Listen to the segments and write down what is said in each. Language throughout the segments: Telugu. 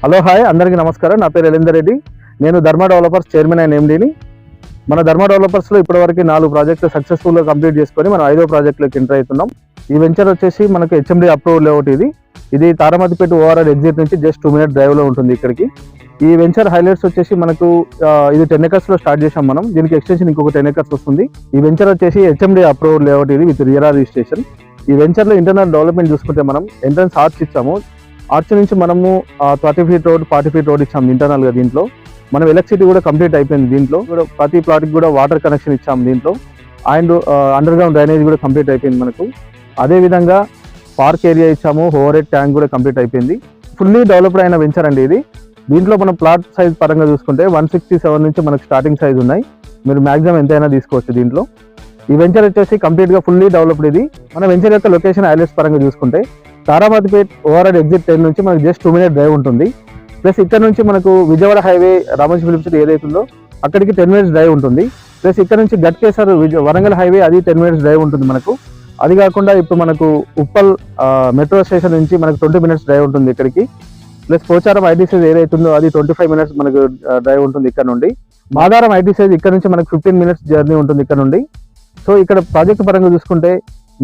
హలో హాయ్ అందరికీ నమస్కారం. నా పేరు ఎలిందర్ రెడ్డి. నేను ధర్మ డెవలపర్స్ చైర్మన్ అండ్ ఎండీని. మన ధర్మ డెవలపర్స్లో ఇప్పటివరకు 4 ప్రాజెక్టులు సక్సెస్ఫుల్గా కంప్లీట్ చేసుకొని మనం 5వ ప్రాజెక్టులోకి ఎంటర్ అవుతున్నాం. ఈ వెంచర్ వచ్చేసి మనకు హెచ్ఎండి అప్రూవల్ లేఅవుట్. ఇది తారామతిపేట ఓఆర్ఆర్ ఎగ్జిట్ నుంచి జస్ట్ 2 minute డ్రైవ్లో ఉంటుంది ఇక్కడికి. ఈ వెంచర్ హైలైట్స్ వచ్చేసి మనకు ఇది 10 acres లో స్టార్ట్ చేసాం మనం. దీనికి ఎక్స్టెన్షన్ ఇంకొక 10 acres వస్తుంది. ఈ వెంచర్ వచ్చేసి HMD approval layout with rear registration. ఈ వెంచర్లో ఇంటర్నల్ డెవలప్మెంట్ చూసుకుంటే మనం ఎంట్రన్స్ ఆర్చ్ ఇచ్చాము. ఆర్చ్ నుంచి మనము 30 feet రోడ్ 40 feet రోడ్ ఇచ్చాము ఇంటర్నల్గా. దీంట్లో మనం ఎలక్ట్రిసిటీ కూడా కంప్లీట్ అయిపోయింది. దీంట్లో కూడా ప్రతి ప్లాట్కి కూడా వాటర్ కనెక్షన్ ఇచ్చాము దీంట్లో. అండ్ అండర్ గ్రౌండ్ డ్రైనేజ్ కూడా కంప్లీట్ అయిపోయింది మనకు. అదేవిధంగా పార్క్ ఏరియా ఇచ్చాము. ఓవర్ హెడ్ ట్యాంక్ కూడా కంప్లీట్ అయిపోయింది. ఫుల్లీ డెవలప్డ్ అయిన వెంచర్ అండి ఇది. దీంట్లో మనం ప్లాట్ సైజ్ పరంగా చూసుకుంటే 167 నుంచి మనకు స్టార్టింగ్ సైజ్ ఉన్నాయి. మీరు మ్యాక్సిమం ఎంతైనా తీసుకోవచ్చు దీంట్లో. ఈ వెంచర్ వచ్చేసి కంప్లీట్గా ఫుల్లీ డెవలప్డ్ ఇది. మన వెంచర్ యొక్క లొకేషన్ హైలైట్స్ పరంగా చూసుకుంటే తారామతిపేట ఓఆర్ఆర్ ఎగ్జిట్ 10 నుంచి మనకు జస్ట్ 2 minute డ్రైవ్ ఉంటుంది. ప్లస్ ఇక్కడ నుంచి మనకు Vijayawada highway Ramoji film city ఏదైతుందో అక్కడికి 10 minutes డ్రైవ్ ఉంటుంది. ప్లస్ ఇక్కడ నుంచి గట్కేసర్ వరంగల్ హైవే అది 10 minutes డ్రైవ్ ఉంటుంది మనకు. అది కాకుండా ఇప్పుడు మనకు ఉప్పల్ మెట్రో స్టేషన్ నుంచి మనకు 20 minutes డ్రైవ్ ఉంటుంది ఇక్కడికి. ప్లస్ పోచారం ఐటీసైజ్ ఏదైతుందో అది 25 minutes మనకు డ్రైవ్ ఉంటుంది ఇక్కడ నుండి. మాదారం ఐటీసైజ్ ఇక్కడ నుంచి మనకు 15 minutes జర్నీ ఉంటుంది ఇక్కడ నుండి. సో ఇక్కడ ప్రాజెక్ట్ పరంగా చూసుకుంటే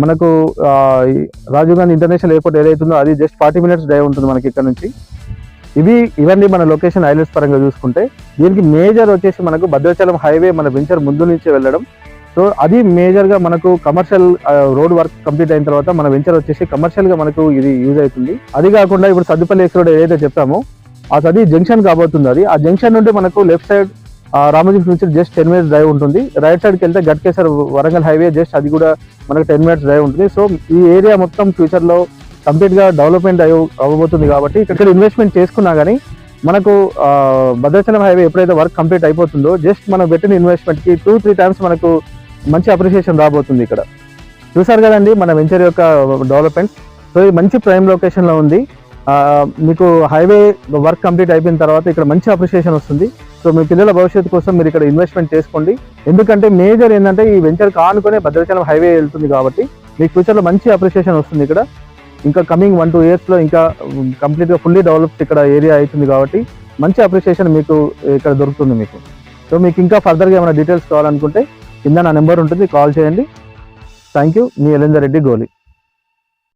మనకు రాజీవ్ గాంధీ ఇంటర్నేషనల్ ఎయిర్పోర్ట్ ఏదైతుందో అది జస్ట్ 40 minutes డ్రైవ్ ఉంటుంది మనకి ఇక్కడ నుంచి. ఇవన్నీ మన లొకేషన్ హైలైట్స్ పరంగా చూసుకుంటే దీనికి మేజర్ వచ్చేసి మనకు భద్రాచలం హైవే మన వెంచర్ ముందు నుంచి వెళ్ళడం. సో అది మేజర్గా మనకు కమర్షియల్ రోడ్ వర్క్ కంప్లీట్ అయిన తర్వాత మన వెంచర్ వచ్చేసి కమర్షియల్గా మనకు ఇది యూజ్ అవుతుంది. అది కాకుండా ఇప్పుడు సద్దుపల్లి ఎక్స్ రోడ్ ఏదైతే చెప్పామో అది జంక్షన్ కాబోతుంది. ఆ జంక్షన్ నుండి మనకు left side Ramoji film city just 10 minutes drive ఉంటుంది. రైట్ సైడ్కి వెళ్తే గట్కేసర్ వరంగల్ హైవే జస్ట్ అది కూడా మనకు 10 minutes డ్రైవ్ ఉంటుంది. సో ఈ ఏరియా మొత్తం ఫ్యూచర్లో కంప్లీట్గా డెవలప్మెంట్ అవ్వబోతుంది. కాబట్టి ఇక్కడ ఇన్వెస్ట్మెంట్ చేసుకున్నా కానీ మనకు భద్రాచలం హైవే ఎప్పుడైతే వర్క్ కంప్లీట్ అయిపోతుందో జస్ట్ మనం పెట్టిన ఇన్వెస్ట్మెంట్కి 2-3 times మనకు మంచి అప్రిషియేషన్ రాబోతుంది. ఇక్కడ చూసారు కదండి మన వెంచర్ యొక్క డెవలప్మెంట్. సో ఇది మంచి ప్రైమ్ లొకేషన్లో ఉంది. మీకు హైవే వర్క్ కంప్లీట్ అయిపోయిన తర్వాత ఇక్కడ మంచి అప్రిషియేషన్ వస్తుంది. సో మీ పిల్లల భవిష్యత్తు కోసం మీరు ఇక్కడ ఇన్వెస్ట్మెంట్ చేసుకోండి. ఎందుకంటే మేజర్ ఏంటంటే ఈ వెంచర్ కానుకునే భద్రాచలం హైవే వెళ్తుంది కాబట్టి మీకు ఫ్యూచర్లో మంచి అప్రిషియేషన్ వస్తుంది. ఇక్కడ ఇంకా కమింగ్ 1-2 yearsలో ఇంకా కంప్లీట్గా ఫుల్లీ డెవలప్డ్ ఇక్కడ ఏరియా అవుతుంది కాబట్టి మంచి అప్రిషియేషన్ మీకు ఇక్కడ దొరుకుతుంది మీకు. సో మీకు ఇంకా ఫర్దర్గా ఏమైనా డీటెయిల్స్ కావాలనుకుంటే కింద నా నెంబర్ ఉంటుంది, కాల్ చేయండి. Thank you. మీ ఎలిందర్ రెడ్డి గోలి.